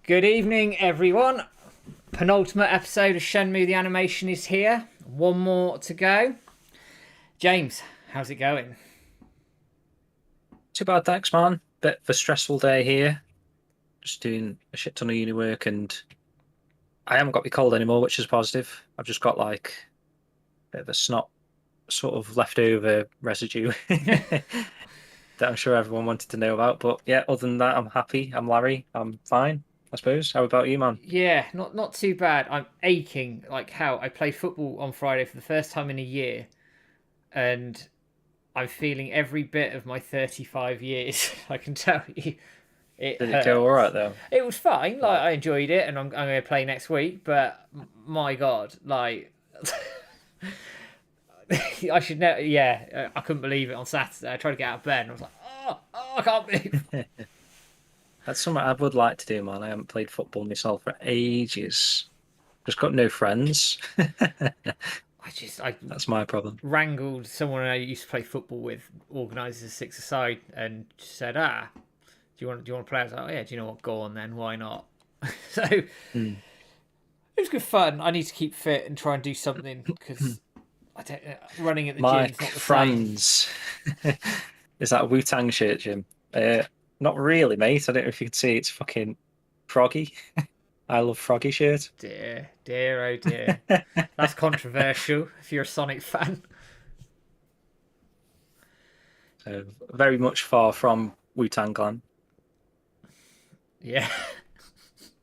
Good evening, everyone. Penultimate episode of Shenmue the Animation is here. One more to go. James, how's it going? Too bad, thanks, man. Bit of a stressful day here. Just doing a shit ton of uni work, and I haven't got my cold anymore, which is positive. I've just got like a bit of a snot sort of leftover residue that I'm sure everyone wanted to know about. But yeah, other than that, I'm happy. I'm Larry. I'm fine, I suppose. How about you, man? Yeah, not too bad. I'm aching like hell. I played football on Friday for the first time in a year, and I'm feeling every bit of my 35 years. I can tell you, it Did it go all hurts. right though? It was fine. Like Right. I enjoyed it, and I'm going to play next week. But my God, like. I should know. Yeah, I couldn't believe it on Saturday. I tried to get out of bed and I was like, I can't move. That's something I would like to do, man. I haven't played football myself for ages. Just got no friends. I That's my problem. wrangled someone I used to play football with, organised a six-a-side, and said, do you want to play? I was like, oh yeah, do you know what? Go on then. Why not? So it Hmm. was good fun. I need to keep fit and try and do something because I don't. Running at the My gym's not the same. friends. Is that a Wu-Tang shirt, Jim? Not really, mate. I don't know if you can see it's fucking Froggy. I love Froggy shirt. Dear, dear, oh dear. That's controversial if you're a Sonic fan. So very much far from Wu-Tang Clan. Yeah.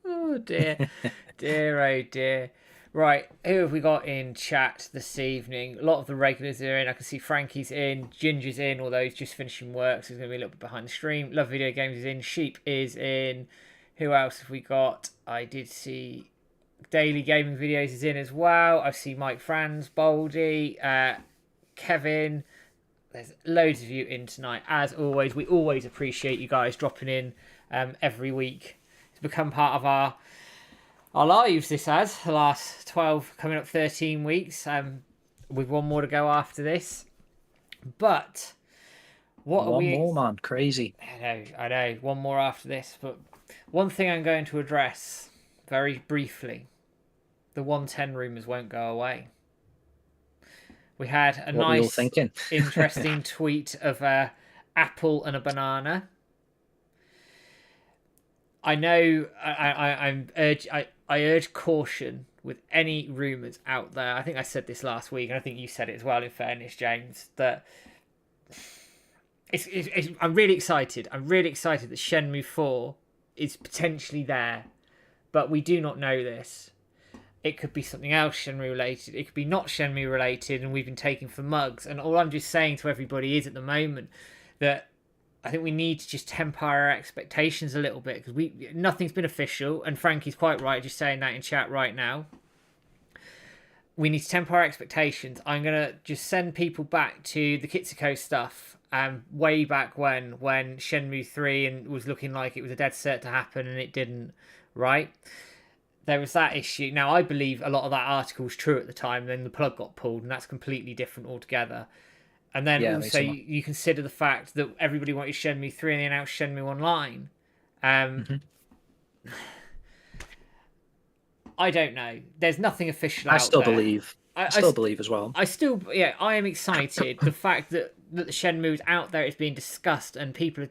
Oh dear, dear, oh dear. Right, who have we got in chat this evening? A lot of the regulars are in. I can see Frankie's in, Ginger's in, although he's just finishing work, so he's going to be a little bit behind the stream. Love Video Games is in, Sheep is in. Who else have we got? I did see Daily Gaming Videos is in as well. I see Mike Franz, Baldy, Kevin. There's loads of you in tonight. As always, we always appreciate you guys dropping in every week. It's become part of our lives, this has the last 12 coming up 13 weeks, with one more to go after this. But what are One we more, man. Crazy. I know one more after this, but one thing I'm going to address very briefly: the 110 rumors won't go away. We had a What were you all nice thinking? interesting tweet of a apple and a banana. I know I urge caution with any rumours out there. I think I said this last week, and I think you said it as well, in fairness, James, that I'm really excited. I'm really excited that Shenmue 4 is potentially there, but we do not know this. It could be something else Shenmue related. It could be not Shenmue related, and we've been taken for mugs. And all I'm just saying to everybody is at the moment that I think we need to just temper our expectations a little bit because nothing's been official, and Frankie's quite right just saying that in chat right now. We need to temper our expectations. I'm gonna just send people back to the Kitsuko stuff, way back when Shenmue 3 and was looking like it was a dead cert to happen and it didn't, right? There was that issue. Now I believe a lot of that article was true at the time, then the plug got pulled, and that's completely different altogether. And then Yeah, also you consider the fact that everybody wanted Shenmue 3 and they announced Shenmue Online. Mhm. I don't know. There's nothing official I out still there. believe. I still believe as well. I am excited. The fact that the Shenmue's out there is being discussed and people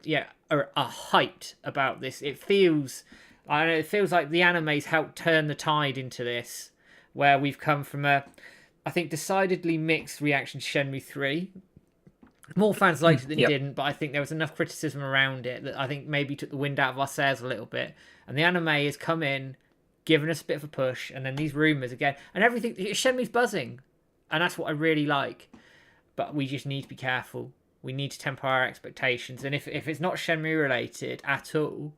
are hyped about this. It feels like the anime's helped turn the tide into this, where we've come from I think decidedly mixed reaction to Shenmue 3. More fans liked it than Yep. didn't, but I think there was enough criticism around it that I think maybe took the wind out of our sails a little bit. And the anime has come in, given us a bit of a push, and then these rumours again, and everything. Shenmue's buzzing, and that's what I really like. But we just need to be careful. We need to temper our expectations, and if it's not Shenmue related at all,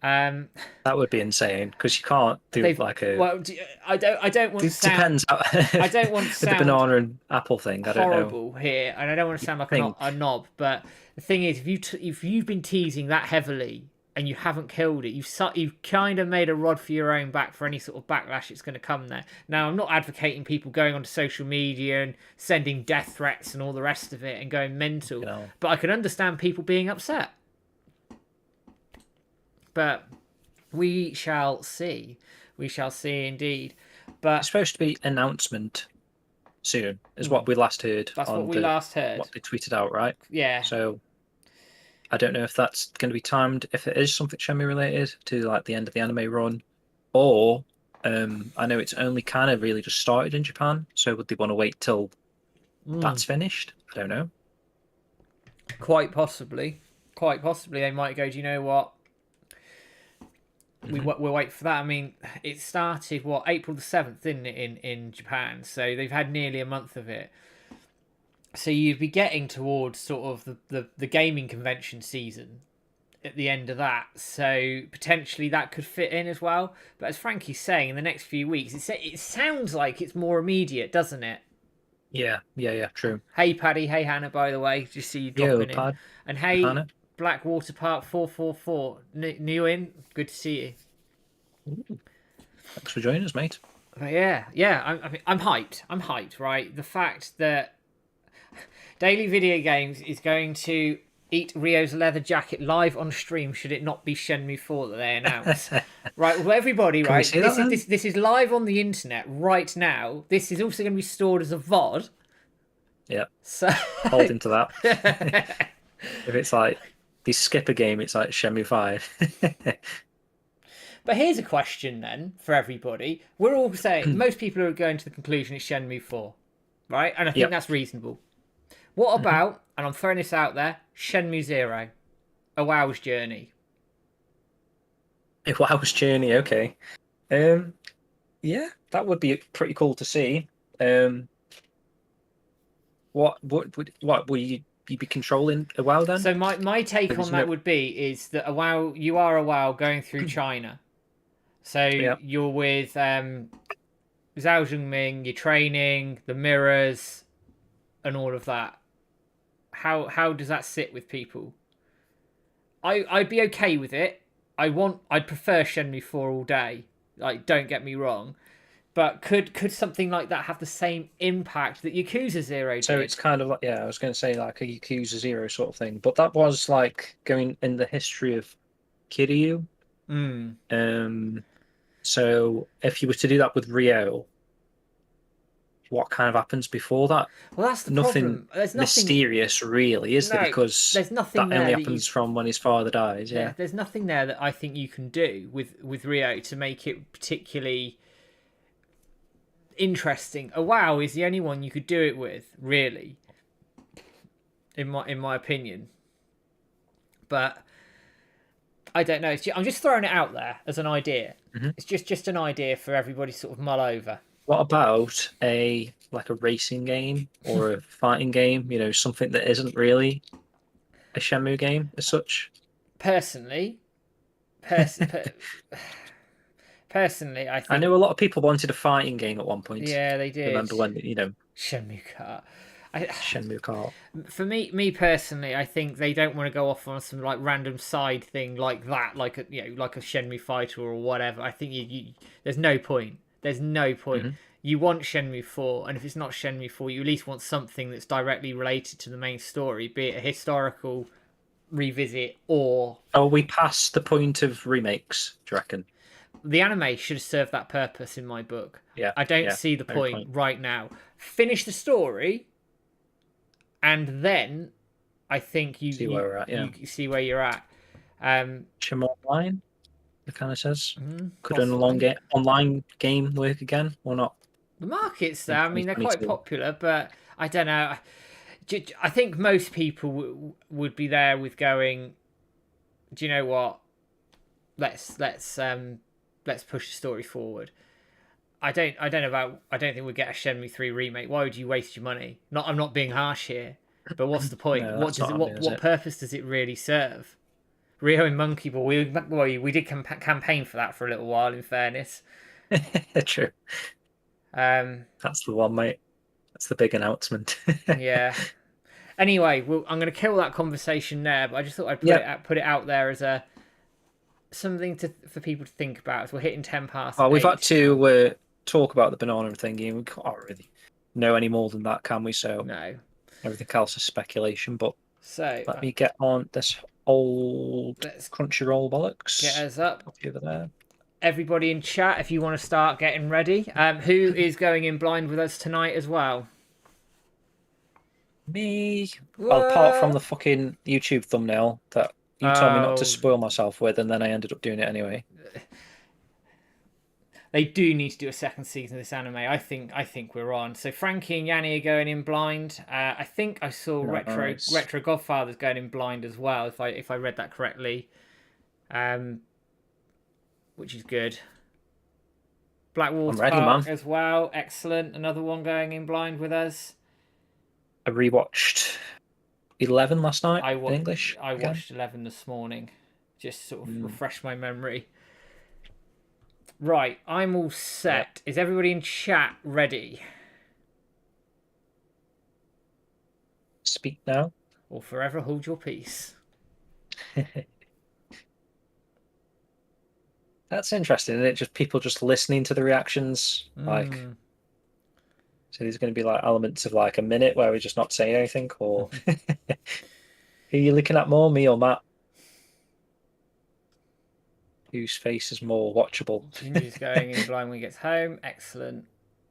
That would be insane because you can't do they've like a. well, I don't want to It sound depends. How, I don't want to with the sound banana and apple thing. I don't know. horrible here, and I don't want to sound like Think. a knob, but the thing is, if you've been teasing that heavily and you haven't killed it, you've kind of made a rod for your own back for any sort of backlash that's going to come there. Now, I'm not advocating people going onto social media and sending death threats and all the rest of it and going mental, You know. but I can understand people being upset. But We shall see. We shall see indeed. But It's supposed to be announcement soon, is what we last heard that's what on we last heard. what they tweeted out, right? Yeah. So I don't know if that's going to be timed, if it is something Shenmue related to like the end of the anime run, or I know it's only kind of really just started in Japan. So would they want to wait till that's finished? I don't know. Quite possibly. Quite possibly they might go, do you know what? We'll wait for that. I mean, it started, what, April the 7th, didn't it, in Japan? So they've had nearly a month of it. So you'd be getting towards sort of the gaming convention season at the end of that. So potentially that could fit in as well. But as Frankie's saying, in the next few weeks, it sounds like it's more immediate, doesn't it? Yeah, true. Hey, Paddy. Hey, Hannah, by the way. Just see you Yo, dropping in. Pad. And hey, Hannah. Blackwater Park 444. New in. Good to see you. Ooh. Thanks for joining us, mate. But yeah. I'm hyped. I'm hyped, right? The fact that Daily Video Games is going to eat Rio's leather jacket live on stream should it not be Shenmue 4 that they announce. Right, well, everybody, Can right? we see that, This is live on the internet right now. This is also going to be stored as a VOD. Yeah. So Hold into that. If it's like they skip a game, it's like Shenmue 5. But here's a question then for everybody. We're all saying, most people are going to the conclusion it's Shenmue 4, right? And I think that's reasonable. What about, and I'm throwing this out there, Shenmue 0, A WoW's Journey? A WoW's Journey, okay. Yeah, that would be pretty cool to see. What will you be controlling a WoW then? So my take on that would be is that a WoW, you are a WoW going through China. So you're with Zhao Zhongming, you're training, the mirrors, and all of that. How does that sit with people? I'd be okay with it. I'd prefer Shenmue 4 all day. Like, don't get me wrong. But could something like that have the same impact that Yakuza 0 did? So it's kind of like, I was going to say like a Yakuza 0 sort of thing. But that was like going in the history of Kiryu. So if you were to do that with Rio, what kind of happens before that? Well, that's the nothing problem. There's nothing mysterious, really, is there? Because there's nothing that only happens from when his father dies. Yeah, there's nothing there that I think you can do with Rio to make it particularly interesting. A WoW is the only one you could do it with, really, in my opinion. But I don't know. I'm just throwing it out there as an idea. It's just an idea for everybody to sort of mull over. What about a racing game or a fighting game? You know, something that isn't really a Shenmue game as such. Personally, personally, I think I know a lot of people wanted a fighting game at one point. Yeah, they did. Remember when Shenmue Kart? Shenmue Kart. For me personally, I think they don't want to go off on some like random side thing like that, like a Shenmue Fighter or whatever. I think there's no point. There's no point. You want Shenmue 4, and if it's not Shenmue 4, you at least want something that's directly related to the main story, be it a historical revisit or. Are we past the point of remakes, do you reckon? The anime should have served that purpose in my book. Yeah. I don't see the point right now. Finish the story, and then I think you see where we're at. Yeah. You see where you're at. Shenmue Online, it kind of says. Could possibly. an online game work again or not? The market's there. I mean, they're quite popular, but I don't know. I think most people would be there with going, do you know what? Let's push the story forward. I don't think we'd get a Shenmue 3 remake. Why would you waste your money? I'm not being harsh here, but what's the point? No, what purpose does it really serve? Rio and Monkey Ball, we did campaign for that for a little while, in fairness. True. That's the one, mate. That's the big announcement. Yeah. Anyway, I'm going to kill that conversation there, but I just thought I'd put it out there as something for people to think about as we're hitting 10 past. Well, we've had to talk about the banana thingy, and we can't really know any more than that, can we? So no, everything else is speculation. But let me get on this old Let's Crunchyroll bollocks. get us up. Copy over there. Everybody in chat, if you want to start getting ready. Who is going in blind with us tonight as well? Me. Well, apart from the fucking YouTube thumbnail that you told me not to spoil myself with, and then I ended up doing it anyway. They do need to do a second season of this anime. I think we're on. So Frankie and Yanni are going in blind. I think I saw Nice. Retro Godfather's going in blind as well, if I read that correctly. Which is good. Black Water Park as well. Excellent. Another one going in blind with us. I rewatched 11 last night in English. I watched 11 this morning. Just sort of refresh my memory. Right, I'm all set. Yep. Is everybody in chat ready? Speak now. Or forever hold your peace. That's interesting, isn't it? Just people just listening to the reactions. Like, so there's going to be like elements of like a minute where we're just not saying anything, or who are you looking at more, me or Matt? Whose face is more watchable? Ginger's going in blind when he gets home. Excellent.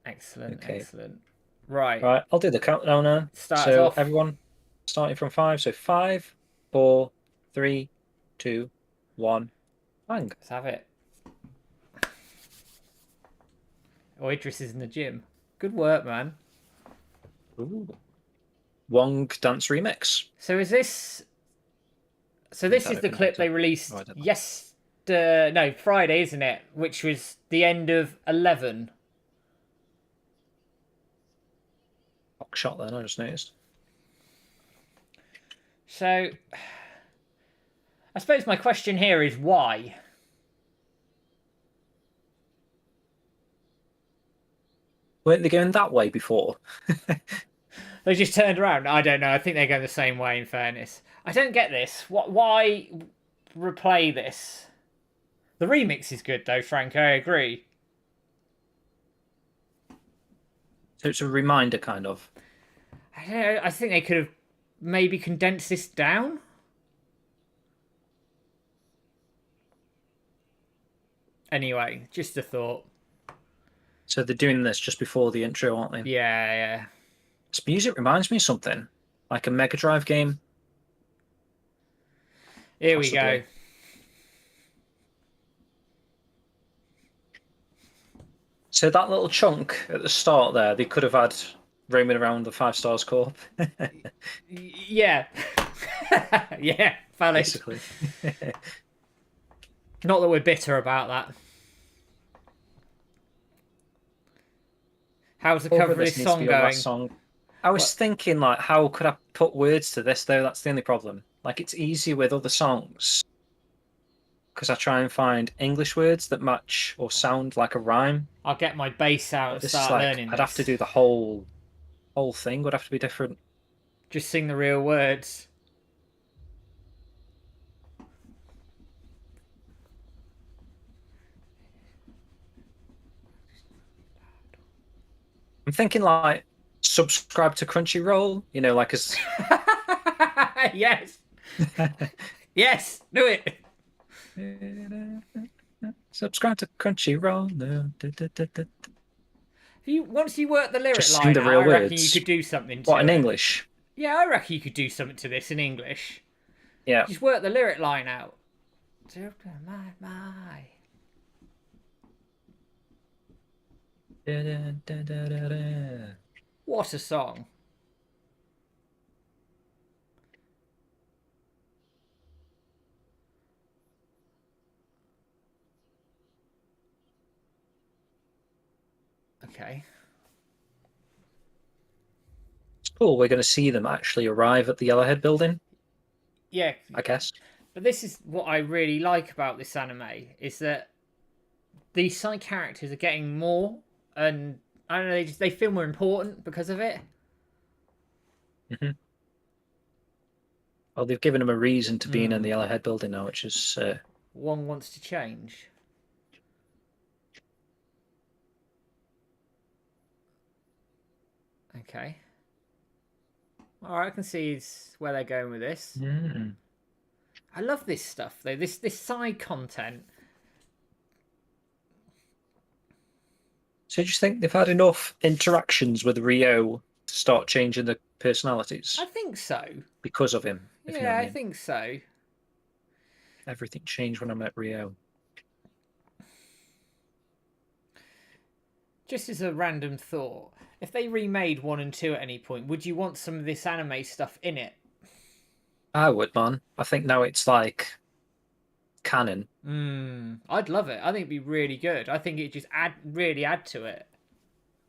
Excellent. Right. I'll do the countdown now. Start off. Everyone starting from 5. So 5, 4, 3, 2, 1, bang. Let's have it. Oh, Idris is in the gym. Good work, man. Ooh. Wong dance remix. So is this? So this is the clip they released Friday, isn't it? Which was the end of 11. Shot then, I just noticed. So, I suppose my question here is why? Weren't they going that way before? They just turned around. I don't know. I think they're going the same way, in fairness. I don't get this. Why replay this? The remix is good, though, Frank. I agree. So it's a reminder, kind of. I don't know. I think they could have maybe condensed this down. Anyway, just a thought. So they're doing this just before the intro, aren't they? Yeah. This music reminds me of something. Like a Mega Drive game. Here we go. So that little chunk at the start there, they could have had roaming around the 5 Stars Corp. Yeah. Yeah, valid. Basically. Not that we're bitter about that. How's the cover of this song going? I was thinking, like, how could I put words to this, though? That's the only problem. Like, it's easy with other songs. Because I try and find English words that match or sound like a rhyme. I'll get my bass out and start learning this. I'd have to do the whole thing would have to be different. Just sing the real words. I'm thinking like subscribe to Crunchyroll, you know, like as Yes. Yes, do it. Subscribe to Crunchyroll. Once you work the lyric just line the out, real I reckon words. you could do something to What, in it. English? Yeah, I reckon you could do something to this in English. Yeah. Just work the lyric line out. What a song. Okay. It's cool. We're going to see them actually arrive at the Yellowhead building. Yeah. I guess. But this is what I really like about this anime, is that these side characters are getting more, and I don't know, they feel more important because of it. Mm-hmm. Well, they've given them a reason to be in the Yellowhead building now, which is... One wants to change. Okay. Alright, I can see where they're going with this. I love this stuff though. This side content. So do you think they've had enough interactions with Rio to start changing the personalities I think so. because of him? If you know Yeah, what I I mean. think so. Everything changed when I met Rio. Just as a random thought, if they remade 1 and 2 at any point, would you want some of this anime stuff in it? I would, man. I think now it's like canon. I'd love it. I think it'd be really good. I think it'd just really add to it.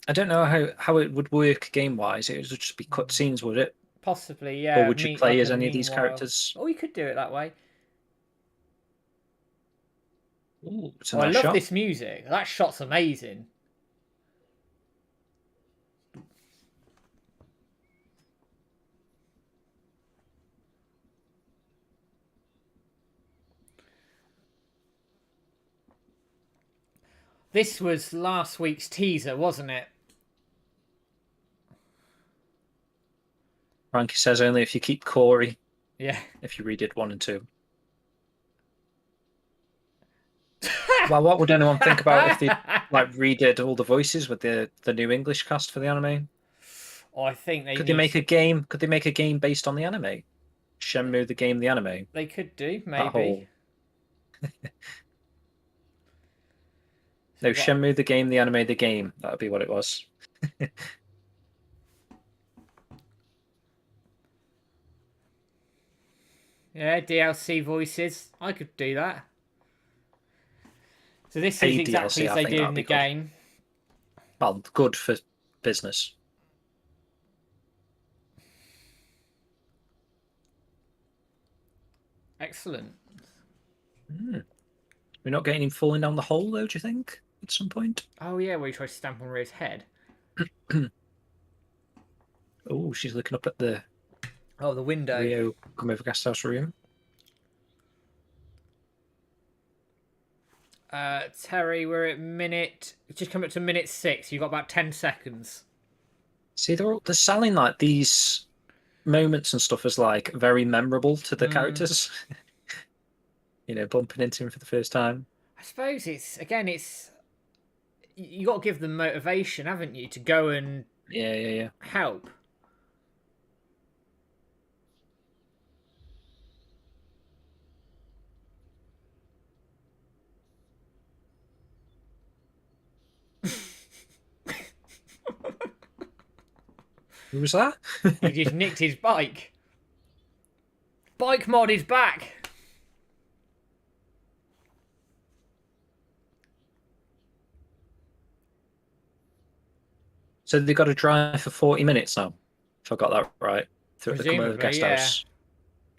I don't know how it would work game wise. It would just be cutscenes, would it? Possibly, Or yeah. would you Me play like as a any of these meanwhile. characters? Oh, you could do it that way. Ooh, it's a I nice love shot. this music. That shot's amazing. This was last week's teaser, wasn't it? Frankie says only if you keep Corey, Yeah. if you redid 1 and 2. Well, what would anyone think about if they like redid all the voices with the new English cast for the anime? Oh, I think they Could they need make to... a game? Could they make a game based on the anime? Shenmue the game, the anime. They could do, That maybe. whole no What? Shenmue the game, the anime, the game. That would be what it was. Yeah, DLC voices. I could do that. So this is Paid exactly DLC, as I they think did that'd in be the good. game. Well, good for business. Excellent. We're not getting him falling down the hole, though. Do you think at some point? Oh yeah, where he tries to stamp on Rio's head. Oh, she's looking up at the Oh, the window. Rio come over guest house room. Terry, we're at minute. Just come up to minute 6. You've got about 10 seconds. See, they're selling like these moments and stuff as like very memorable to the characters. You know, bumping into him for the first time. I suppose it's you got to give them motivation, haven't you, to go and Yeah. help. Who was that? He just nicked his bike. Bike mod is back. So they got to drive for 40 minutes now. If I got that right. Through the Commonwealth Presumably, guest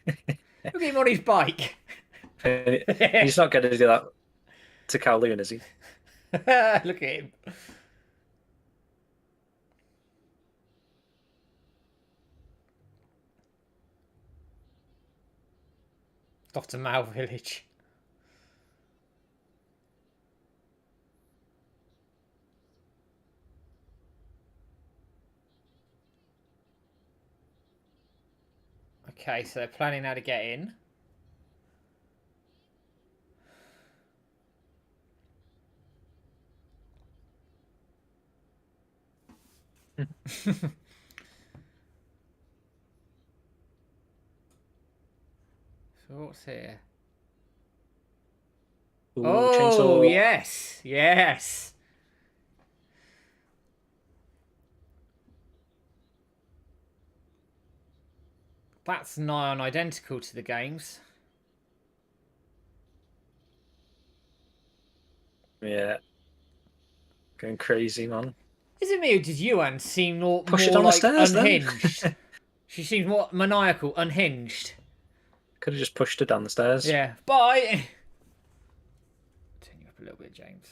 yeah. house. Look at him on his bike. He's not going to do that to Kowloon, is he? Look at him. Off to Mao Village. Okay, so they're planning how to get in. So what's here? Ooh, Oh, chainsaw. yes. That's nigh on identical to the games. Yeah. Going crazy, man. Is it me or does Yuan seem more Push it on the like stairs, then. unhinged? She seems more maniacal, unhinged. Could have just pushed her down the stairs. Yeah. Bye. Turn you up a little bit, James.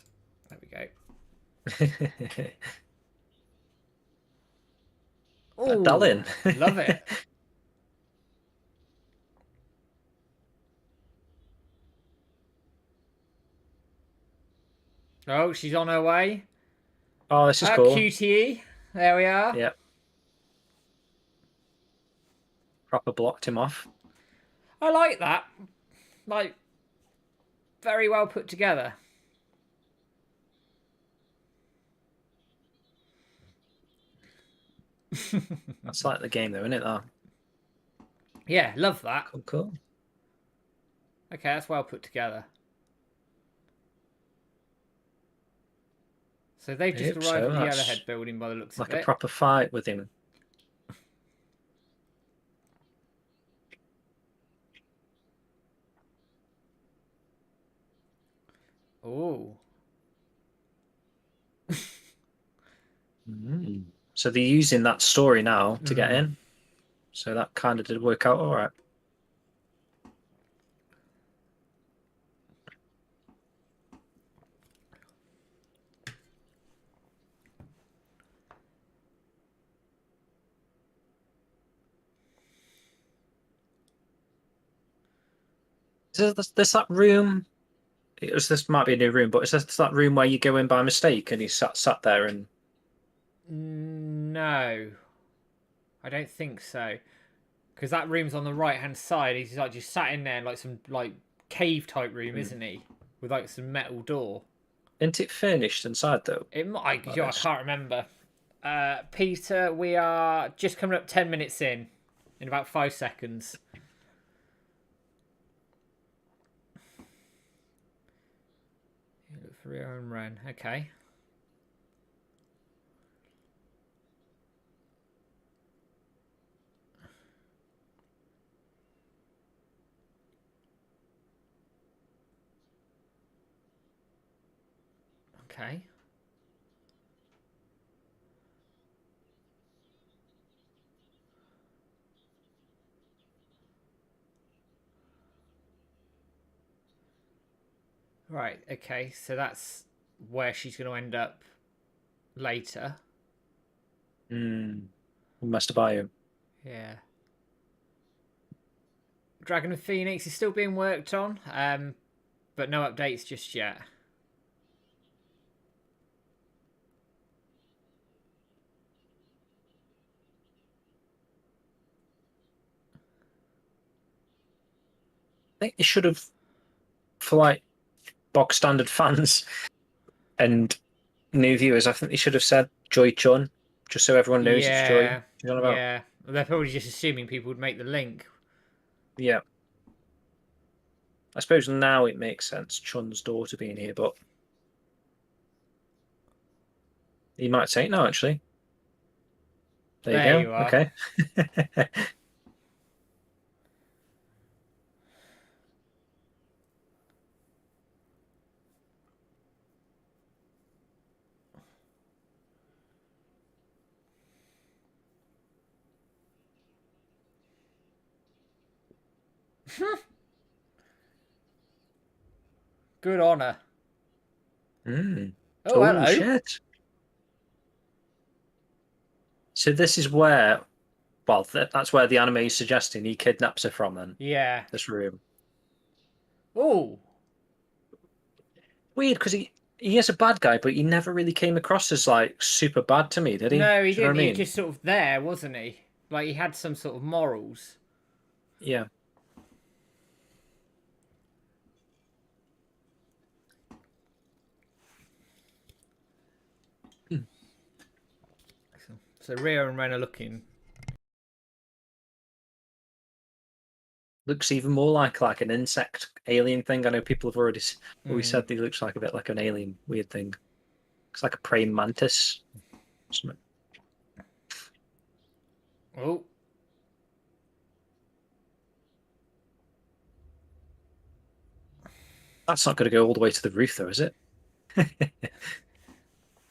There we go. Ooh, Darling. Love it. Oh, she's on her way. Oh, this is cool. QTE. There we are. Yeah. Proper blocked him off. I like that. like very well put together. That's like the game, though, isn't it? That Yeah, love that. cool, cool. Okay, that's well put together. So they've I just hope arrived so. at the That's Yellowhead building by the looks of like a it. proper fight with him. Oh. Mm. So they're using that story now to get Mm. in. So that kind of did work out all right. Is this that room? This might be a new room, but is this that room where you go in by mistake and you sat there and No, I don't think so. Because that room's on the right hand side. He's like just sat in there, like some like cave type room, isn't he? With like some metal door. isn't it furnished inside though? It might. Like I this. can't remember. Peter, we are just coming up 10 minutes in about 5 seconds. Look for your own run. Okay. Okay. Right. Okay. So that's where she's going to end up later. Hmm. Must buy him. Yeah. Dragon of Phoenix is still being worked on, but no updates just yet. I think it should have, for like box standard fans and new viewers, I think they should have said Joy Chun, just so everyone knows it's Joy. Yeah. You know what about? Yeah. They're probably just assuming people would make the link. Yeah. I suppose now it makes sense, Chun's daughter being here, but you might say no, actually. There you There go. you are. Okay. Good on her. Mm. Oh, Oh, hello. shit. So this is where, well, that's where the anime is suggesting he kidnaps her from, then, Yeah. this room. Oh. Weird, because he is a bad guy, but he never really came across as, like, super bad to me, did he? Do No, he you know what didn't. I He was mean? just sort of there, wasn't he? Like he had some sort of morals. Yeah. So Rio and Ren are looking. Looks even more like an insect alien thing. I know people have always Mm. said he looks like a bit like an alien weird thing. It's like a praying mantis. Something. Oh. That's not going to go all the way to the roof, though, is it?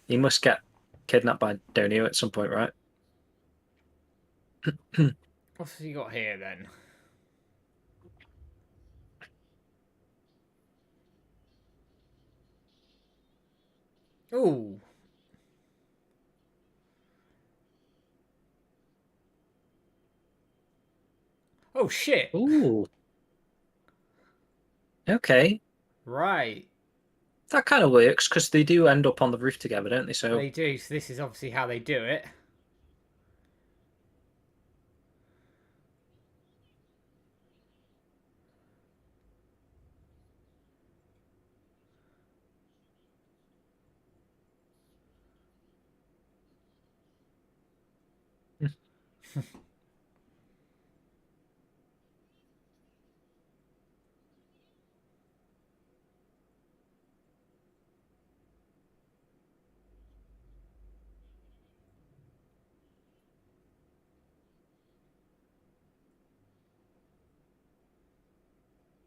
He must get kidnapped by Donio at some point, right? What's he got here then? Oh. Oh shit. Ooh, okay. Right. That kind of works because they do end up on the roof together, don't they? So, They do. So this is obviously how they do it.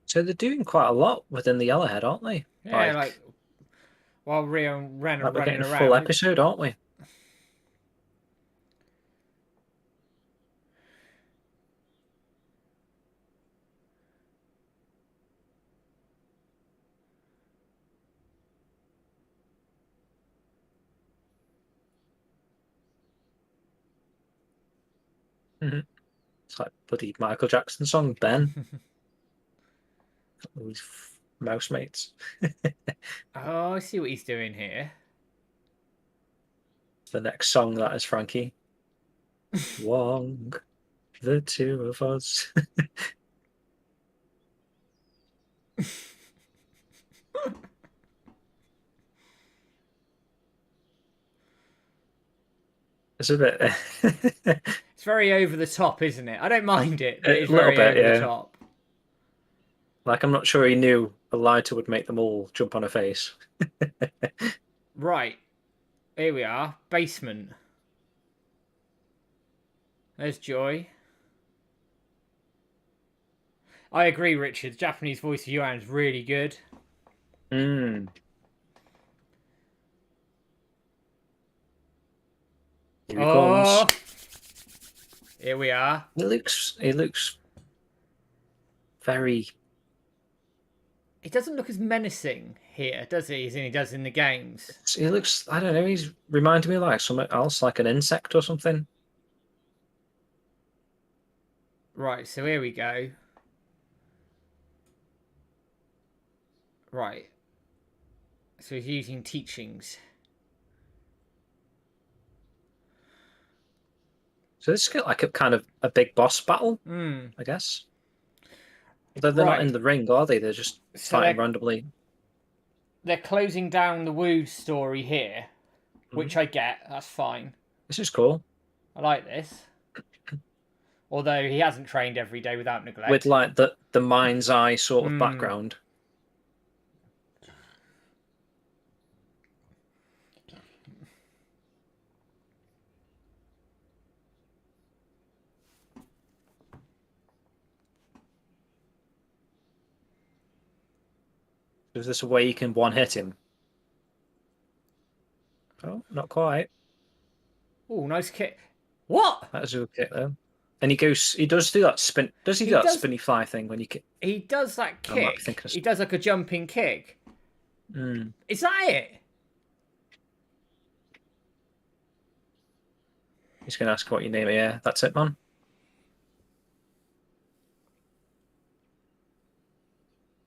So they're doing quite a lot within the Yellowhead, aren't they? Yeah, like while Rio and Ren are Like we're running getting a full around. episode, aren't we? Mhm. It's like bloody Michael Jackson song, Ben. All these mouse mates. Oh, I see what he's doing here. The next song, that is Frankie. Wong, the two of us. It's a bit. It's very over the top, isn't it? I don't mind it, but A it's little very bit, over the yeah. top. Like, I'm not sure he knew a lighter would make them all jump on her face. Right, here we are. Basement. There's Joy. I agree, Richard. The Japanese voice of Yuan is really good. Mm. Here he Oh, comes. here we are. He looks very. He doesn't look as menacing here, does he? As he does in the games. He looks. I don't know. He's reminding me of like something else, like an insect or something. Right, so here we go. Right. So he's using teachings. So this is like a kind of a big boss battle, Hmm. I guess. Although they're not in Right. the ring, are they? They're just So fighting randomly. they're closing down the Wood story here, which Mhm. I get. That's fine. This is cool. I like this. Although he hasn't trained every day without With neglect. like the mind's eye sort of Hmm. background. Is this a way you can one hit him? Oh, not quite. Oh, nice kick. What? That is a good kick though. And he does do that spin. Does he do He that does. spinny fly thing when you kick? He does that I might be kick. thinking of. He does like a jumping kick. Mm. Is that it? He's going to ask what you name it. Yeah, that's it, man.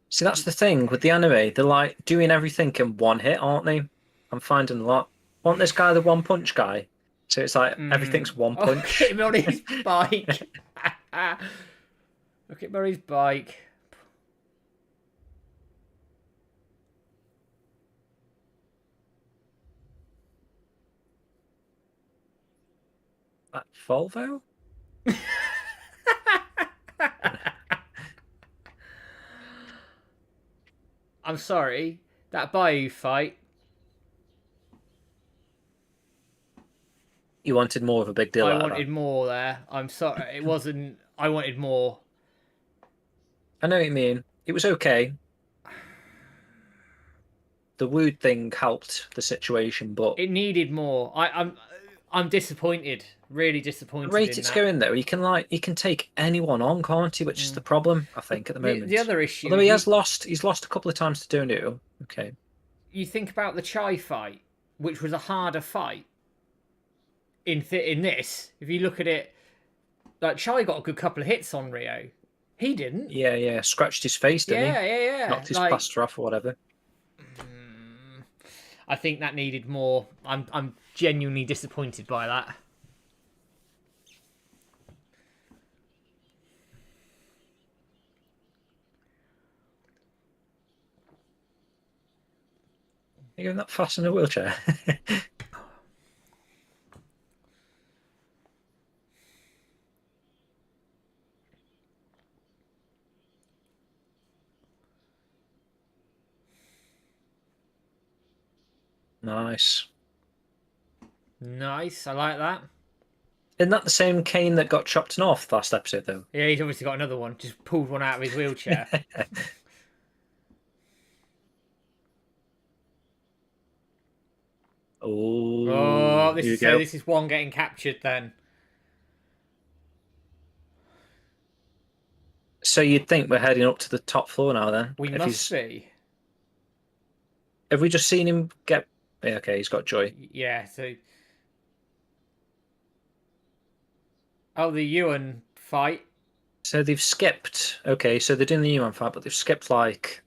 See, that's the thing with the anime. They're like doing everything in one hit, aren't they? I'm finding a lot. Want this guy the one punch guy? So it's like Hmm. everything's one Oh, look at punch. him on his bike. Look at him on his bike. That Volvo? I'm sorry. That Bayou fight. You wanted more of a big deal I out of that. wanted more there. I'm sorry. It wasn't. I wanted more. I know what you mean. It was okay. The Wood thing helped the situation, but It needed more. I'm disappointed. Really the disappointed rate in it's that. going though, he can take anyone on, can't he? Which is the problem, I think, at the The moment. other issue Although is he's lost a couple of times to Donu. Okay. you think about the Chai fight, which was a harder fight. In this, if you look at it, like Chai got a good couple of hits on Rio. He didn't. Yeah, yeah. Scratched his face, didn't he? Yeah. Knocked his Like plaster off or whatever. I think that needed more. I'm genuinely disappointed by that. You're going that fast in a wheelchair. Nice. Nice, I like that. Isn't that the same cane that got chopped off last episode, though? Yeah, he's obviously got another one. Just pulled one out of his wheelchair. Oh, Oh, here we so go. this is one getting captured then. So you'd think we're heading up to the top floor now, then? We If must he's, be. have we just seen him get? Yeah, okay, he's got joy. Yeah, so. Oh, the Ewan fight. So they've skipped. Okay, so they're doing the human fight, but they've skipped like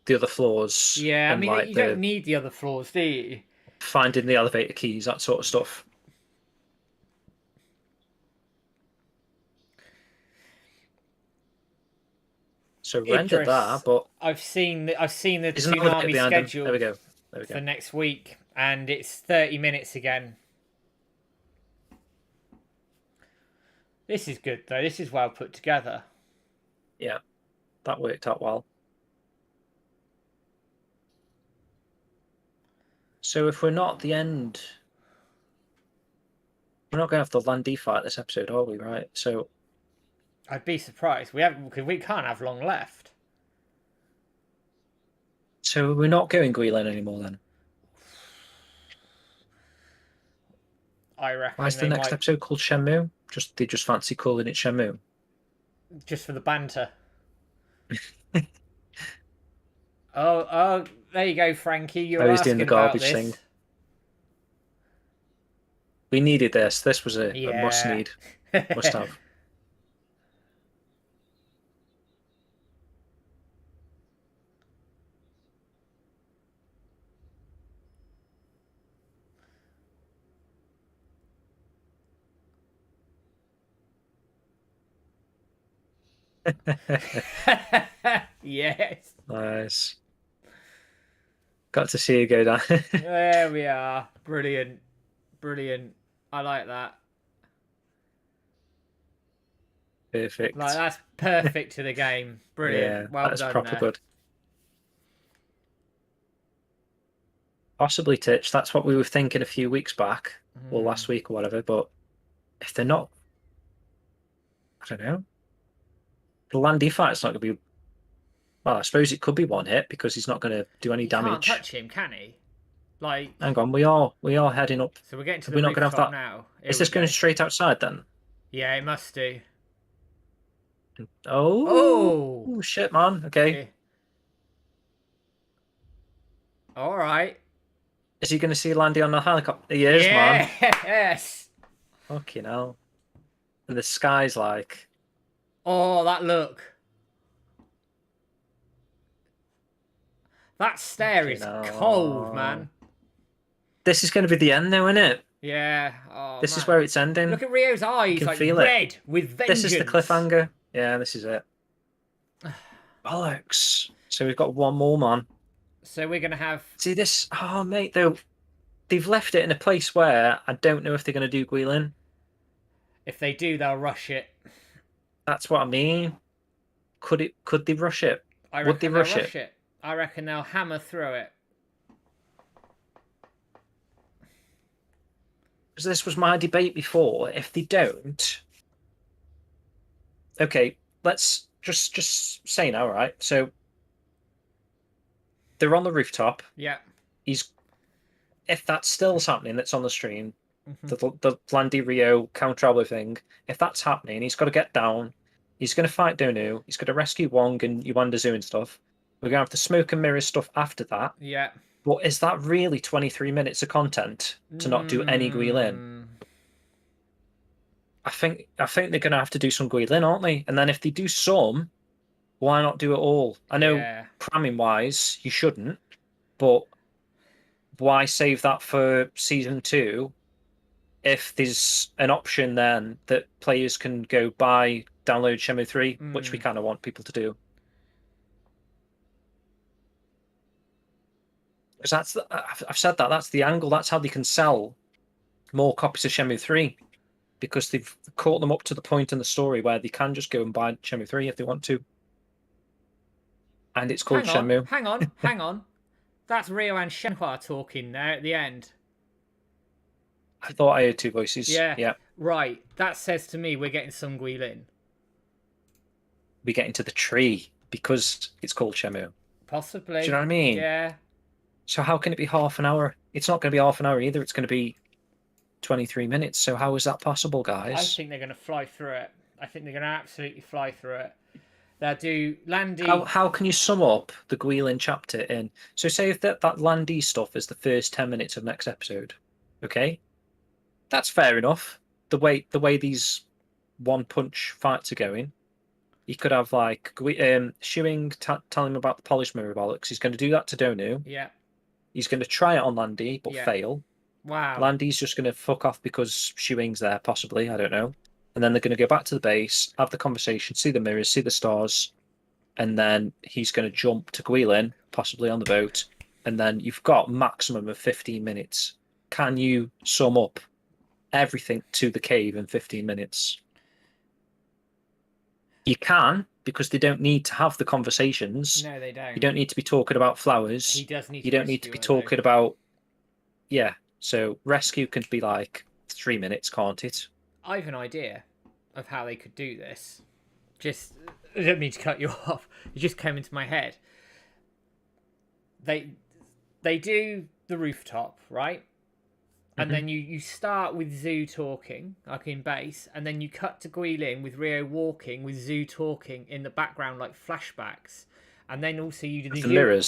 the other floors Yeah, I and mean, like you don't the need the other floors, do you? finding the elevator keys, that sort of stuff. So rendered that, Idris, but I've seen the there's an elevator Toonami behind him. There schedule we go. There we for go. next week, and it's 30 minutes again. This is good though. This is well put together. Yeah, that worked out well. So if we're not at the end, we're not going to have the Landy fight this episode, are we? Right. So I'd be surprised. We can't have long left. we're not going Guilin anymore then. I reckon Why is the they next might episode called Shenmue? They just fancy calling it Shenmue. just for the banter. Oh, there you go, Frankie. You were He's doing asking the about garbage this. thing. We needed this. This was a must Yeah. need. Must have. Yes. Nice. Got to see you go down. There we are. Brilliant. Brilliant. I like that. Perfect. Like that's perfect to the game. Brilliant. Yeah, Well that's done proper there. good. Possibly Titch. That's what we were thinking a few weeks back, or last week or whatever. But if they're not, I don't know. The Landy fight's not going to be. Well, I suppose it could be one hit because he's not going to do any You can't damage. touch him, can he? Like. Hang on, we are heading up. So we're getting to Are the we not going to have rooftop that? now. Here Is this we going go. straight outside then? Yeah, it must do. Oh, Oh. shit, man. Okay. All right. Is he going to see Landy on the helicopter? He is, man. Yes. Fucking hell. And the sky's like. Oh, that look. That stare is cold, man. This is going to be the end, though, isn't it? Yeah. Oh, This man. is where it's ending. Look at Rio's eyes, can like feel red with vengeance. This is the cliffhanger. Yeah, this is it. Bollocks. So we've got one more, man. So we're going to have... See this? Oh, mate, though. They've left it in a place where I don't know if they're going to do Guilin. If they do, they'll rush it. That's what I mean. Could they rush it? I Would they reckon they'll rush it? I reckon they'll hammer through it. Because this was my debate before. If they don't... Okay, let's just say now, right? So they're on the rooftop. Yeah. If that's still happening, that's on the stream, the Landy Rio counter thing, if that's happening, he's got to get down. He's going to fight Donu. He's going to rescue Wong and Yuandazu and stuff. We're going to have the smoke and mirrors stuff after that. Yeah. But is that really 23 minutes of content to not do any Guilin? I think they're going to have to do some Guilin, aren't they? And then if they do some, why not do it all? I know cramming wise, you shouldn't, but why save that for season 2 if there's an option then that players can go buy, download Shenmue 3, which we kind of want people to do. Because I've said that's the angle. That's how they can sell more copies of Shenmue 3. Because they've caught them up to the point in the story where they can just go and buy Shenmue 3 if they want to. And it's called Shenmue. Hang on. That's Ryo and Shenhua talking there at the end. I thought I heard two voices. Yeah. Yeah. Right. That says to me we're getting Sung Guilin. We get into the tree because it's called Shenmue. Possibly. Do you know what I mean? Yeah. So how can it be half an hour? It's not going to be half an hour either. It's going to be 23 minutes. So how is that possible, I guys? think they're going to fly through it. I think they're going to absolutely fly through it. They'll do Landy. How can you sum up the Guilin chapter in? So say if that Landy stuff is the first 10 minutes of next episode, okay? That's fair enough. The way these one punch fights are going, you could have like Shuing telling him about the polished mirror bollocks. He's going to do that to Donu. Yeah. He's going to try it on Landy, but Yeah. fail. Wow. Landy's just going to fuck off because Shuing's there, possibly. I don't know. And then they're going to go back to the base, have the conversation, see the mirrors, see the stars, and then he's going to jump to Guilin, possibly on the boat, and then you've got maximum of 15 minutes. Can you sum up everything to the cave in 15 minutes? You can, because they don't need to have the conversations. No, they don't. You don't need to be talking about flowers. He does need. You don't need to be talking about. Yeah, so rescue can be like 3 minutes, can't it? I have an idea of how they could do this. Just, I don't mean to cut you off. It just came into my head. They do the rooftop, right? And then you start with Zoo talking, like in base, and then you cut to Guilin with Ryo walking, with Zoo talking in the background, like flashbacks. And then also you do the mirror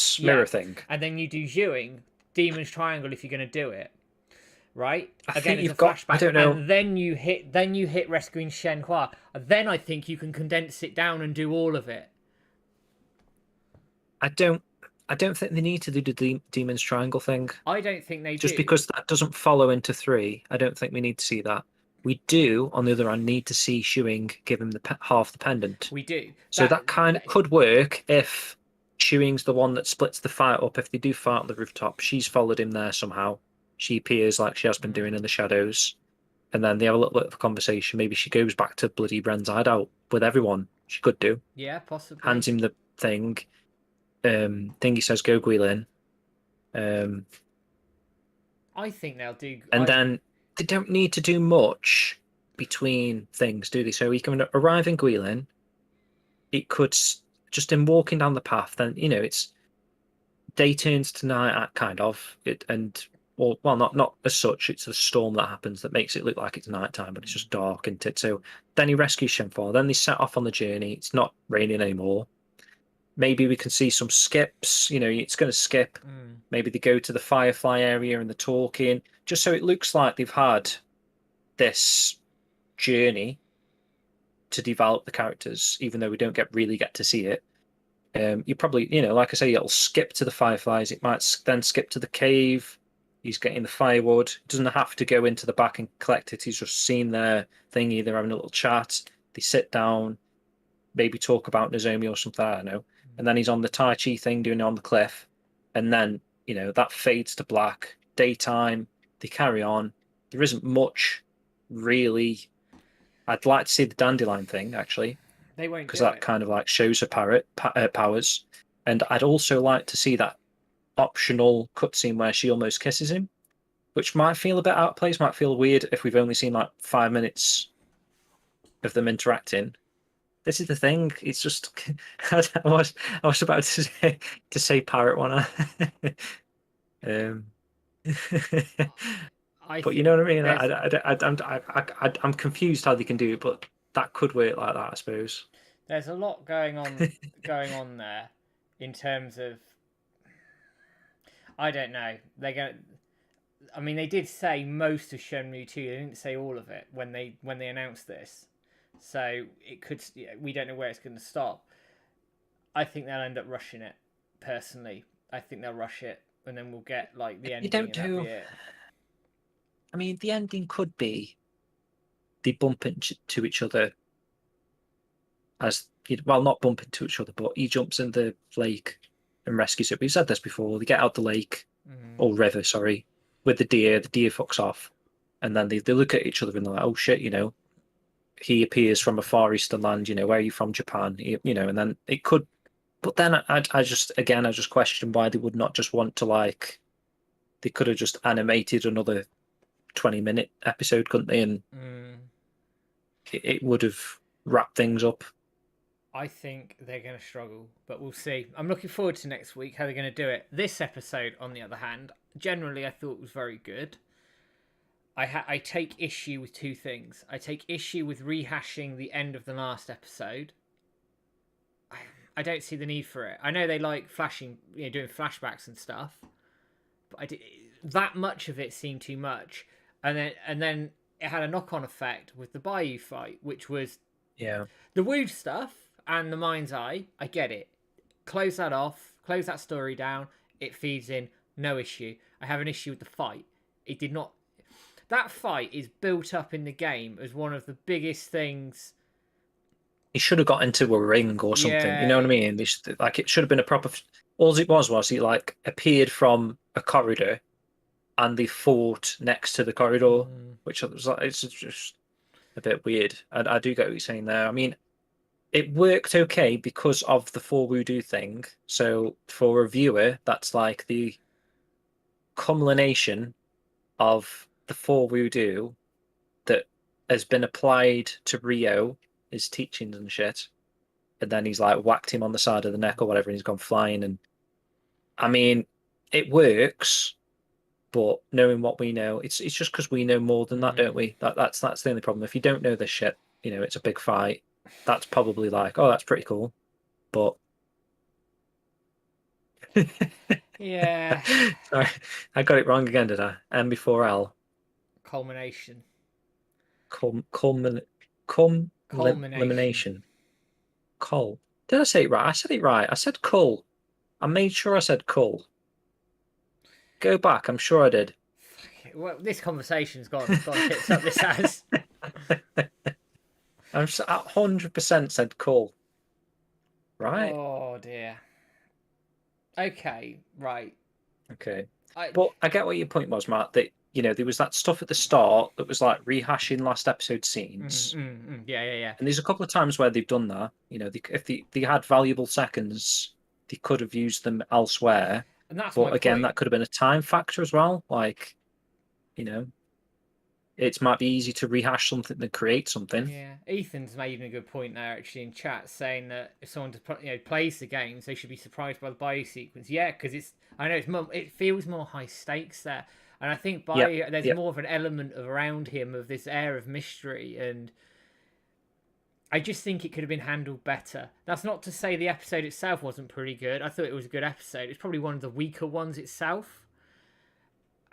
thing. And then you do Zhuing, Demon's Triangle, if you're going to do it, right? I Again, think it's a flashback. I don't know. And then you hit rescuing Shenhua. And then I think you can condense it down and do all of it. I don't think they need to do the Demon's Triangle thing. I don't think they do. Just because that doesn't follow into 3, I don't think we need to see that. We do, on the other hand, need to see Shuing give him half the pendant. We do. So that kind of could work if Shuing's the one that splits the fight up. If they do fight on the rooftop, she's followed him there somehow. She appears like she has been doing in the shadows. And then they have a little bit of a conversation. Maybe she goes back to bloody Bren's hideout with everyone. She could do. Yeah, possibly. Hands him the thing. Thingy says, go Guilin. I think they'll do. And then they don't need to do much between things, do they? So he can arrive in Guilin. It could just in walking down the path. Then it's day turns to night, kind of. Not as such. It's a storm that happens that makes it look like it's nighttime, but it's just dark, isn't it? So then he rescues Shenhua. Then they set off on the journey. It's not raining anymore. Maybe we can see some skips. It's going to skip. Maybe they go to the Firefly area and they're talking, just so it looks like they've had this journey to develop the characters, even though we don't really get to see it. You probably, like I say, it'll skip to the Fireflies. It might then skip to the cave. He's getting the firewood. He doesn't have to go into the back and collect it. He's just seen their thingy. They're having a little chat. They sit down, maybe talk about Nozomi or something. I don't know. And then he's on the Tai Chi thing doing it on the cliff. And then, that fades to black. Daytime. They carry on. There isn't much, really. I'd like to see the dandelion thing, actually. They won't, because that kind of like shows her powers. And I'd also like to see that optional cutscene where she almost kisses him, which might feel a bit out of place, might feel weird if we've only seen like 5 minutes of them interacting. This is the thing. It's just I was about to say parrot one. But you know what I mean. I'm confused how they can do it, but that could work like that, I suppose. There's a lot going on there in terms of, I don't know. They did say most of Shenmue 2. They didn't say all of it when they announced this. So it could. We don't know where it's going to stop. I think they'll end up rushing it. Personally, I think they'll rush it, and then we'll get like the ending. You don't do. I mean, the ending could be they bump into each other not bump into each other, but he jumps in the lake and rescues it. We've said this before. They get out the lake or river, sorry, with the deer. The deer fucks off, and then they look at each other and they're like, "Oh shit," He appears from a far eastern land. Where are you from? Japan. And then it could But then I just question why they would not just want to like they could have just animated another 20-minute episode, couldn't they? And it would have wrapped things up. I think they're going to struggle, but we'll see. I'm looking forward to next week, how they're going to do it. This episode, on the other hand, generally I thought was very good. I take issue with two things. I take issue with rehashing the end of the last episode. I don't see the need for it. I know they like flashing, doing flashbacks and stuff, but that much of it seemed too much. And then it had a knock-on effect with the Bayou fight, which was the Wood stuff and the Mind's Eye. I get it. Close that off. Close that story down. It feeds in. No issue. I have an issue with the fight. It did not. That fight is built up in the game as one of the biggest things. He should have got into a ring or something. Yeah. You know what I mean? Like it should have been a proper. All it was he like appeared from a corridor, and they fought next to the corridor, which was like it's just a bit weird. I do get what you're saying there. I mean, it worked okay because of the 4 voodoo thing. So for a viewer, that's like the culmination of the 4 voodoo that has been applied to Rio, his teachings and shit. And then he's like whacked him on the side of the neck or whatever, and he's gone flying. And I mean, it works, but knowing what we know, it's just because we know more than that, don't we? That's the only problem. If you don't know this shit, it's a big fight. That's probably like, oh, that's pretty cool, but Yeah. Sorry, I got it wrong again, did I? M before L. Culmination. Elimination. Cull. Did I say it right? I said it right. I said cull. I made sure I said cull. Go back. I'm sure I did. Well, this conversation's gone tits up. This has. I'm 100% said cull. Right. Oh dear. Okay. Right. Okay. But I get what your point was, Matt. That there was that stuff at the start that was like rehashing last episode scenes. Yeah. And there's a couple of times where they've done that. If they had valuable seconds, they could have used them elsewhere. And that's but again, that could have been a time factor as well. Like, it might be easy to rehash something than create something. Yeah, Ethan's made a good point there actually in chat, saying that if someone plays the games, they should be surprised by the bio sequence. Yeah, because it feels more high stakes there, and I think there's more of an element around him of this air of mystery, and I just think it could have been handled better. That's not to say the episode itself wasn't pretty good. I thought it was a good episode. It's probably one of the weaker ones itself.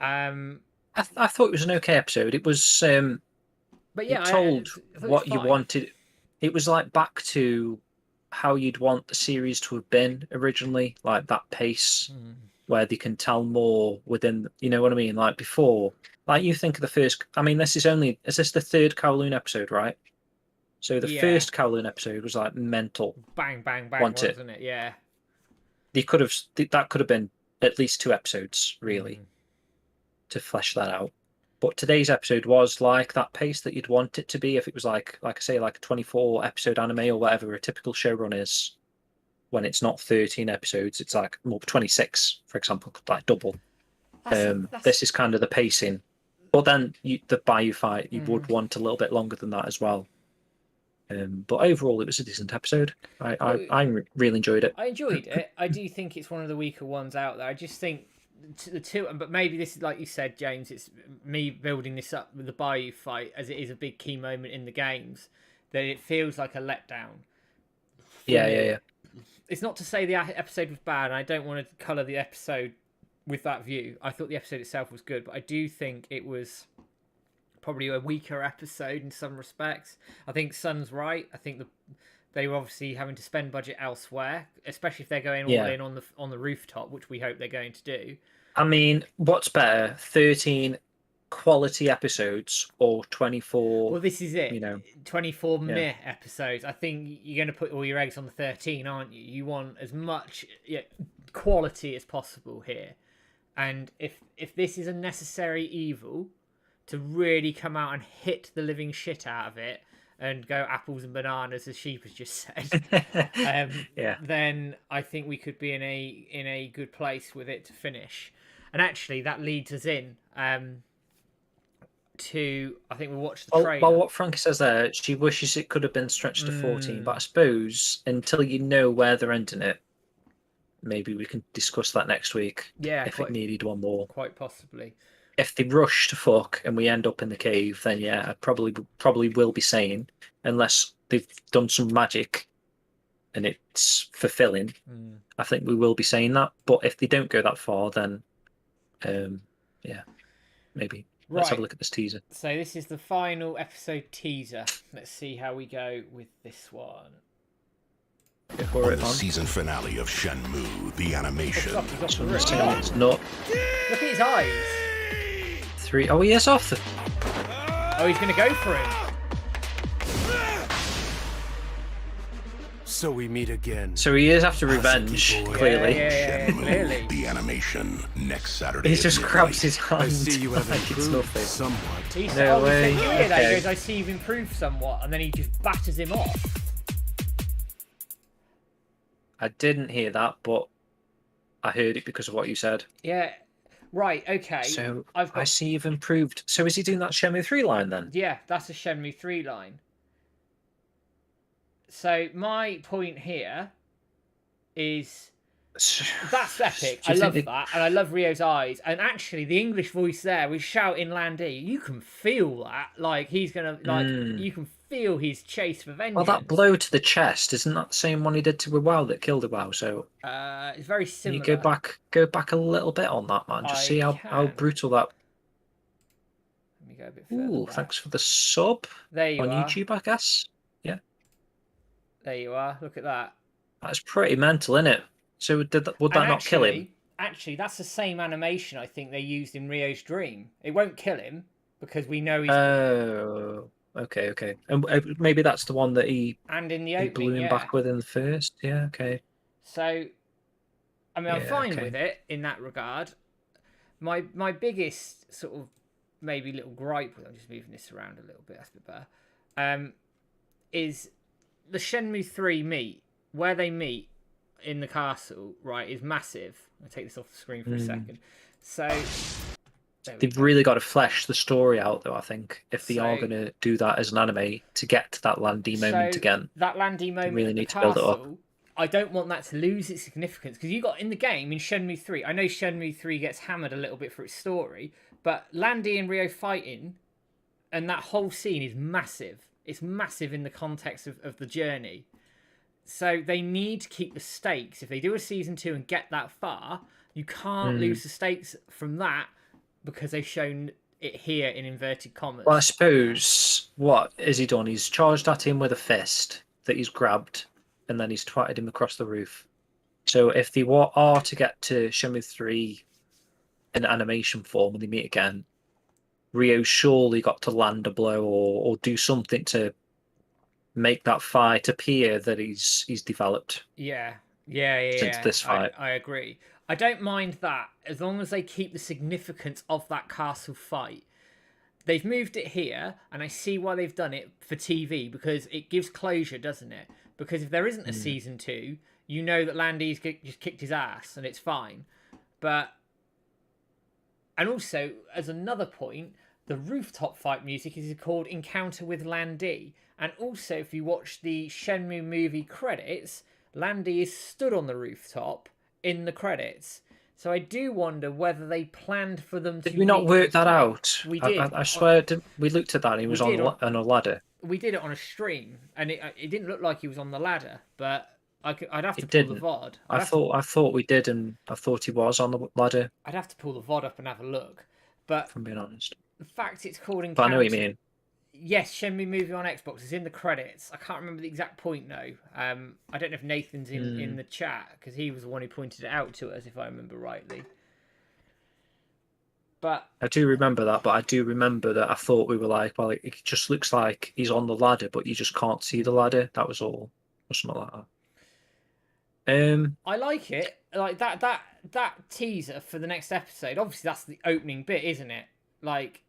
I thought it was an okay episode. It was, but yeah, it told what you wanted. It was like back to how you'd want the series to have been originally, like that pace where they can tell more within. You know what I mean? Like before, like you think of the first. I mean, is this the third Kowloon episode, right? So the first Kowloon episode was like mental. Bang, bang, bang, wasn't it? Yeah. That could have been at least 2 episodes, really. To flesh that out. But today's episode was like that pace that you'd want it to be if it was like I say, like a 24 episode anime or whatever a typical showrun is. When it's not 13 episodes, it's like 26, for example, like double. This is kind of the pacing. But then the Bayou fight, you would want a little bit longer than that as well. But overall, it was a decent episode. I really enjoyed it. I enjoyed it. I do think it's one of the weaker ones out there. I just think the two, but maybe this is like you said, James. It's me building this up with the Bayou fight, as it is a big key moment in the games. That it feels like a letdown. Yeah. It's not to say the episode was bad, and I don't want to colour the episode with that view. I thought the episode itself was good, but I do think it was probably a weaker episode in some respects. I think Sun's right. I think they were obviously having to spend budget elsewhere, especially if they're going all in on the rooftop, which we hope they're going to do. I mean, what's better, 13 quality episodes or 24? Well, this is it. 24 meh episodes. I think you're going to put all your eggs on the 13, aren't you? You want as much quality as possible here. And if this is a necessary evil to really come out and hit the living shit out of it, and go apples and bananas, as Sheep has just said, Yeah. then I think we could be in a good place with it to finish. And actually, that leads us in to, I think we'll watch the trailer. Well, what Frankie says there, she wishes it could have been stretched to 14, but I suppose until you know where they're ending it, maybe we can discuss that next week. Yeah, if it needed one more. Quite possibly. If they rush to fuck and we end up in the cave, then yeah, I probably will be saying, unless they've done some magic and it's fulfilling, I think we will be saying that. But if they don't go that far, then yeah, maybe. Let's have a look at this teaser. So this is the final episode teaser. Let's see how we go with this one. On the season finale of Shenmue, the animation. It's not. Look at his eyes. 3. Oh, he is off the. Oh, he's going to go for him. So we meet again. So he is after revenge, clearly. Yeah, clearly. The animation next Saturday. He just grabs his hand. I see you have like improved somewhat. No way. You hear that? He goes, I see you've improved somewhat, and then he just batters him off. I didn't hear that, but I heard it because of what you said. Yeah. Right, okay. So I see you've improved. So is he doing that Shenmue 3 line then? Yeah, that's a Shenmue 3 line. So my point here is that's epic. I love that, and I love Rio's eyes. And actually, the English voice there was shouting Landy. You can feel that, like he's gonna, like you can feel his chase for vengeance. Well, that blow to the chest isn't that the same one he did to Iwao that killed Iwao? So it's very similar. Can you go back a little bit on that, man. Just see how brutal that. Let me go a bit further. Ooh, thanks for the sub. There you on are. YouTube, I guess. Yeah. There you are. Look at that. That's pretty mental, isn't it? So would that not kill him? Actually, that's the same animation I think they used in Rio's dream. It won't kill him because we know he's. Oh, okay. And maybe that's the one that he. And in the opening, blew him back with in the first. Yeah, okay. So, I mean, I'm fine with it in that regard. My biggest sort of maybe little gripe with, I'm just moving this around a little bit, that's a bit better, is the Shenmue 3 meet, where they meet in the castle, right, is massive. I'll take this off the screen for a second. So they've really got to flesh the story out, though, I think, if they are going to do that as an anime to get to that Landy moment again. That Landy moment, really need to build it up. I don't want that to lose its significance, because you got in the game in Shenmue 3. I know Shenmue 3 gets hammered a little bit for its story, but Landy and Rio fighting, and that whole scene is massive. It's massive in the context of the journey. So they need to keep the stakes. If they do a season 2 and get that far, you can't lose the stakes from that because they've shown it here in inverted commas. Well, I suppose what has he done? He's charged at him with a fist that he's grabbed, and then he's twatted him across the roof. So if they are to get to Shenmue 3 in animation form when they meet again, Rio surely got to land a blow or do something to make that fight appear that he's developed. Yeah. Since this fight. I agree. I don't mind that as long as they keep the significance of that castle fight. They've moved it here, and I see why they've done it for TV, because it gives closure, doesn't it? Because if there isn't a season 2, you know that Landy's just kicked his ass, and it's fine. And also, as another point, the rooftop fight music is called Encounter with Landy. And also, if you watch the Shenmue movie credits, Landy is stood on the rooftop in the credits. So I do wonder whether they planned for them to... Did we not work that out? We did. I swear, we looked at that and he was on a ladder. We did it on a stream, and it didn't look like he was on the ladder, but I'd have to pull the VOD. I thought we did, and I thought he was on the ladder. I'd have to pull the VOD up and have a look. But from being honest, the fact it's called Encounter... But I know what you mean. Yes, Shenmue movie on Xbox is in the credits. I can't remember the exact point though. I don't know if Nathan's in the chat, because he was the one who pointed it out to us, if I remember rightly. But I do remember that. But I do remember that I thought we were like, well, it just looks like he's on the ladder, but you just can't see the ladder. That was all, or something like that. I like it. Like that teaser for the next episode. Obviously, that's the opening bit, isn't it? Like,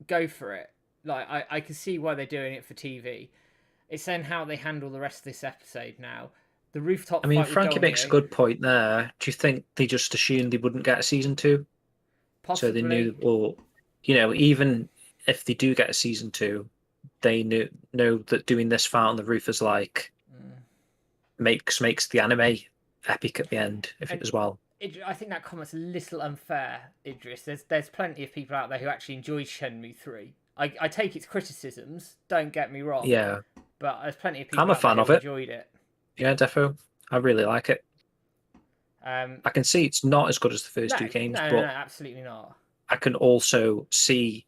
go for it. Like I can see why they're doing it for TV. It's then how they handle the rest of this episode now. The rooftop I mean, fight with Frankie makes a Donio, good point there. Do you think they just assumed they wouldn't get a season 2? So they possibly. knew, or even if they do get a season 2, they know that doing this fight on the roof is like makes the anime epic at the end as well. I think that comment's a little unfair, Idris. There's plenty of people out there who actually enjoyed Shenmue 3. I take its criticisms, don't get me wrong. Yeah, But there's plenty of people I'm a out fan there of who it. enjoyed it. Yeah, defo. I really like it. I can see it's not as good as the first two games, no, but absolutely not. I can also see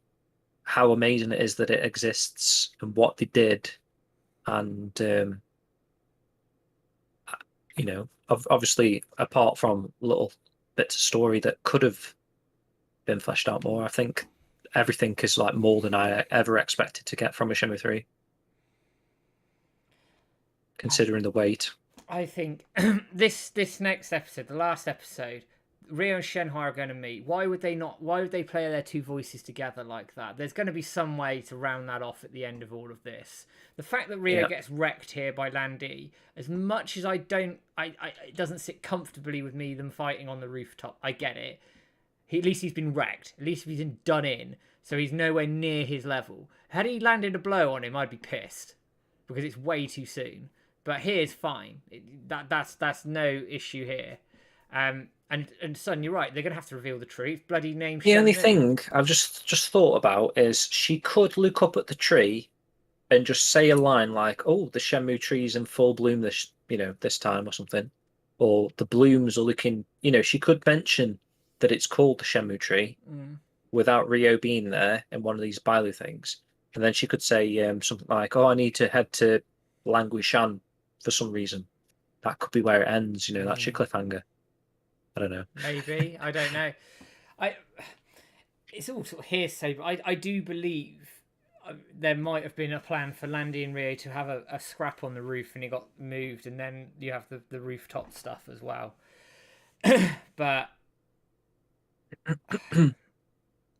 how amazing it is that it exists and what they did, and obviously apart from little bits of story that could have been fleshed out more, I think everything is like more than I ever expected to get from a Shenmue 3, considering the weight. I think this next episode, the last episode, Rio and Shenhua are going to meet. Why would they play their two voices together like that? There's going to be some way to round that off at the end of all of this. The fact that Rio gets wrecked here by Landy, as much as it doesn't sit comfortably with me them fighting on the rooftop. I get it. At least he's been wrecked. At least he's been done in, so he's nowhere near his level. Had he landed a blow on him, I'd be pissed because it's way too soon. But here's fine. That's no issue here. And Son, you're right. They're gonna have to reveal the truth. Bloody name. The only thing I've just thought about is she could look up at the tree and just say a line like, "Oh, the Shenmue tree's in full bloom this time" or something, or the blooms are looking. She could mention that it's called the Shenmue tree without Rio being there in one of these Bailu things, and then she could say something like, "Oh, I need to head to Languishan for some reason." That could be where it ends. That's your cliffhanger. I don't know. Maybe. I don't know. It's all sort of hearsay, but I do believe there might have been a plan for Landy and Rio to have a scrap on the roof and it got moved, and then you have the rooftop stuff as well. But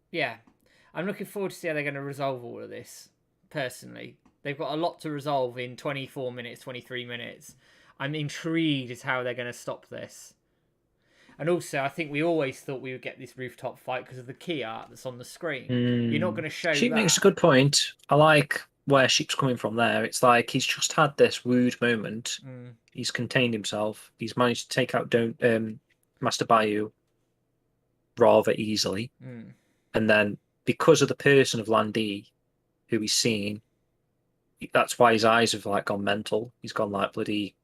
yeah, I'm looking forward to see how they're going to resolve all of this, personally. They've got a lot to resolve in 24 minutes, 23 minutes. I'm intrigued as how they're going to stop this. And also, I think we always thought we would get this rooftop fight because of the key art that's on the screen. You're not going to show Sheep that. makes a good point. I like where Sheep's coming from there. It's like he's just had this rude moment. He's contained himself. He's managed to take out Master Bayou rather easily. And then because of the person of Landy who he's seen, that's why his eyes have gone mental. He's gone like bloody,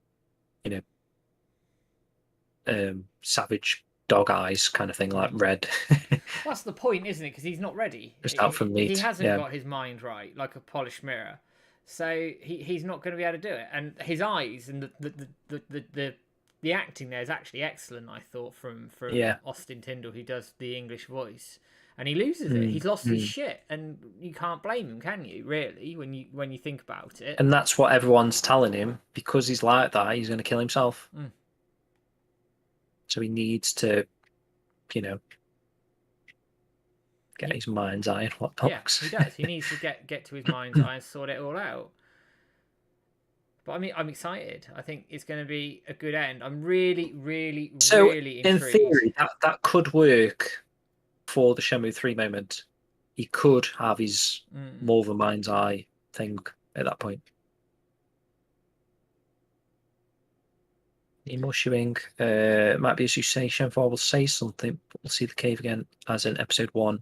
savage dog eyes kind of thing, like red. That's the point, isn't it? Because he's not ready. Just out for meat. He hasn't got his mind right, like a polished mirror. So he's not going to be able to do it. And his eyes and the acting there is actually excellent. I thought from Austin Tyndall, who does the English voice, and he loses it. He's lost his shit, and you can't blame him, can you? Really, when you think about it. And that's what everyone's telling him, because he's like that. He's going to kill himself. So he needs to, get his mind's eye and whatnot. Yeah, he does. He needs to get to his mind's eye and sort it all out. But I mean, I'm excited. I think it's going to be a good end. I'm really, really, really intrigued. In theory, that could work for the Shenmue 3 moment. He could have his more of a mind's eye thing at that point. Emotioning, might be as you say, Shenmue will say something, but we'll see the cave again as in episode 1.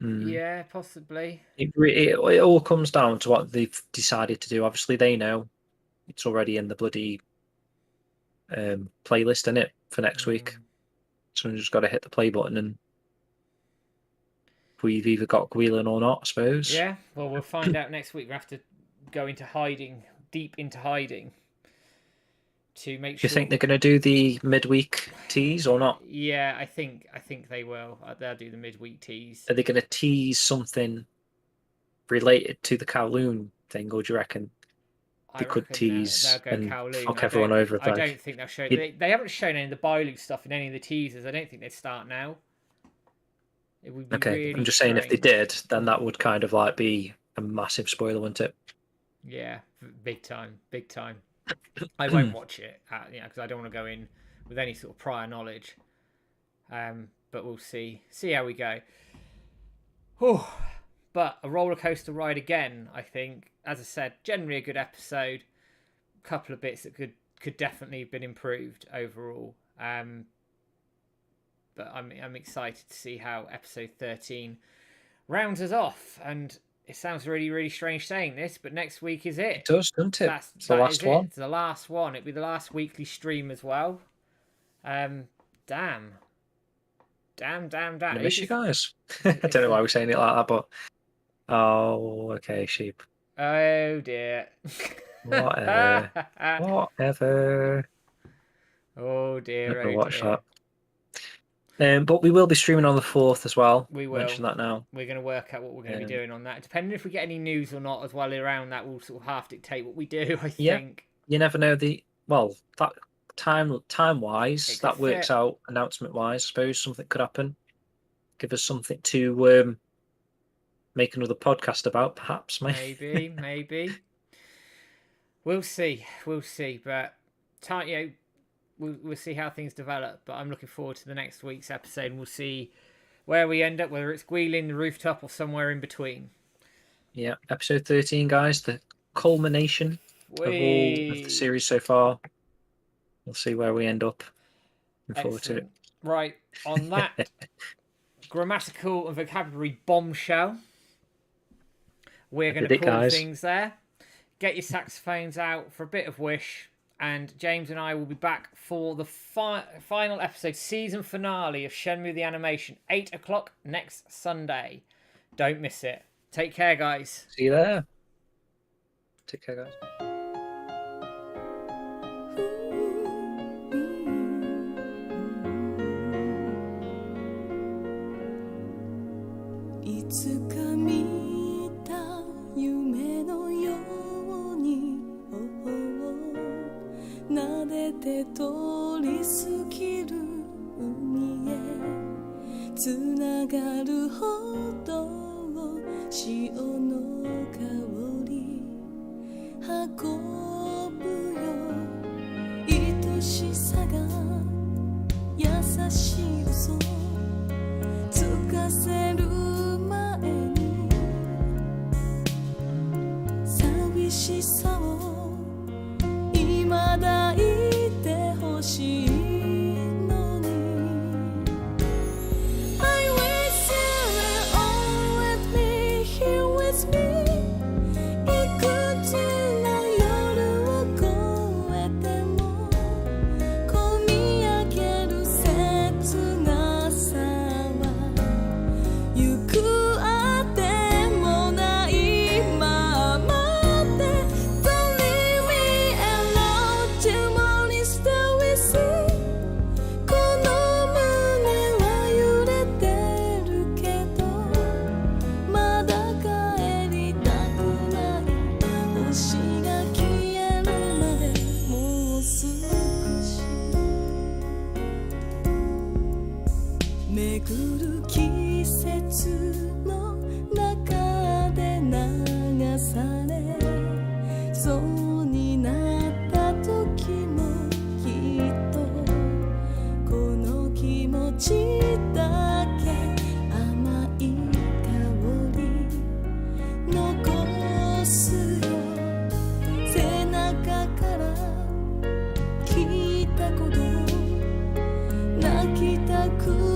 Yeah, possibly. It all comes down to what they've decided to do. Obviously, they know it's already in the bloody playlist, in it, for next week. So we've just got to hit the play button, and we've either got Guilin or not, I suppose. Yeah, well, we'll find out next week. We have to go into hiding, deep into hiding, to make sure. Do you think they're going to do the midweek tease or not? Yeah, I think they will. They'll do the midweek tease. Are they going to tease something related to the Kowloon thing, or do you reckon they could tease and fuck everyone over? I don't think they'll show. They haven't shown any of the Bailu stuff in any of the teasers. I don't think they'd start now. It would be Okay, really I'm just saying if they strange. did, then that would kind of like be a massive spoiler, wouldn't it? Yeah, big time, big time. I won't watch it, because I don't want to go in with any sort of prior knowledge. But we'll see how we go. Oh, but a roller coaster ride again. I think, as I said, generally a good episode. A couple of bits that could definitely have been improved overall. But I'm excited to see how episode 13 rounds us off. And it sounds really, really strange saying this, but next week is it. It does, doesn't it? It's the last one. It's the last one. It'll be the last weekly stream as well. Damn. I miss you guys. I don't know why we're saying it like that, but okay, sheep. Oh dear. Whatever. Whatever. Oh dear. Never watch that. But we will be streaming on the 4th as well. We will. Mention that now. We're going to work out what we're going to be doing on that. Depending if we get any news or not as well around that, will sort of half dictate what we do, I think. You never know that time wise, that works out announcement wise. I suppose something could happen. Give us something to make another podcast about, perhaps. Maybe. We'll see. But we'll see how things develop. But I'm looking forward to the next week's episode, and we'll see where we end up, whether it's Guilin, the rooftop, or somewhere in between. Yeah, episode 13, guys, the culmination of all of the series so far. We'll see where we end up. Looking forward to it. Right, on that grammatical and vocabulary bombshell, we're going to call things there. Get your saxophones out for a bit of Wish, and James and I will be back for the final episode, season finale of Shenmue the Animation, 8 o'clock next Sunday. Don't miss it. Take care, guys. See you there. Take care, guys. いつか見た夢のように頬を撫でて通り過ぎる海へつながるほど潮の香り運ぶよ愛しさが優しい嘘つかせる寂しさを未だいてほしいのに I wish you were all with me, here with me 幾つの夜を越えても込み上げる切なさは行くあてもないまま巡る季節の中で流されそうになった時もきっとこの気持ちだけ甘い香り残すよ背中から聞いたこと泣きたく